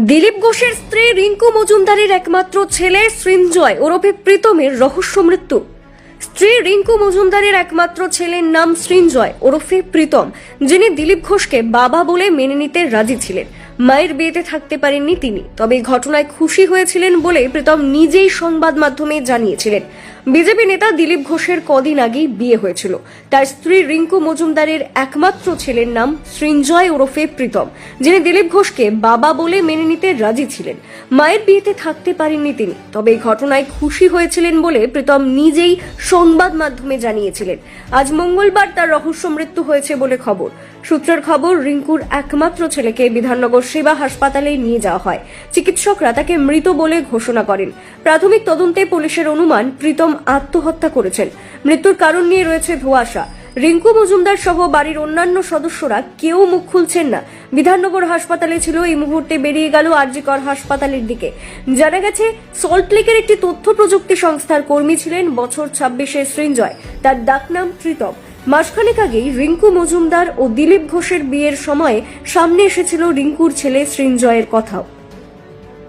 দিলীপ ঘোষের স্ত্রী রিঙ্কু মজুমদারের একমাত্র ছেলে সৃঞ্জয় ওরফে প্রীতমের রহস্য মৃত্যু। স্ত্রী রিঙ্কু মজুমদারের একমাত্র ছেলের নাম সৃঞ্জয় ওরফে প্রীতম, যিনি দিলীপ ঘোষকে বাবা বলে মেনে নিতে রাজি ছিলেন। মায়ের বিয়েতে থাকতে পারেননি তিনি, তবে ঘটনায় খুশি হয়েছিলেন বলে প্রীতম নিজেই সংবাদ মাধ্যমে জানিয়েছিলেন। বিজেপি নেতা দিলীপ ঘোষের কদিন আগেই বিয়ে হয়েছিল। তার স্ত্রী রিঙ্কু মজুমদারের একমাত্র ছেলের নাম সৃঞ্জয় ওরফে প্রীতম, যিনি দিলীপ ঘোষকে বাবা বলে মেনে নিতে রাজি ছিলেন। মায়ের বিয়েতে থাকতে পারেননি তিনি, তবে ঘটনায় খুশি হয়েছিলেন বলে প্রীতম নিজেই সংবাদ মাধ্যমে জানিয়েছিলেন। আজ মঙ্গলবার তার রহস্য মৃত্যু হয়েছে বলে খবর। সূত্রের খবর, রিঙ্কুর একমাত্র ছেলেকে বিধাননগর সেবা হাসপাতালে নিয়ে যাওয়া হয়। চিকিৎসকরা তাকে মৃত বলে ঘোষণা করেন। প্রাথমিক তদন্তে পুলিশের অনুমান প্রীতম আত্মহত্যা করেছেন। মৃত্যুর কারণ নিয়ে রয়েছে ধোঁয়াশা। রিঙ্কু মজুমদার সহ বাড়ির অন্যান্য সদস্যরা কেউ মুখ খুলছেন না। বিধাননগর হাসপাতালে ছিল, এই মুহূর্তে বেরিয়ে গেল আরজিকর হাসপাতালের দিকে। জানা গেছে, সল্টলেকের একটি তথ্য প্রযুক্তি সংস্থার কর্মী ছিলেন বছর 26-এর সৃঞ্জয়। তার ডাকনাম প্রীতম। মাসখানেক আগেই রিঙ্কু মজুমদার ও দিলীপ ঘোষের বিয়ের সময় সামনে এসেছিল রিঙ্কুর ছেলে সৃঞ্জয়ের কথাও।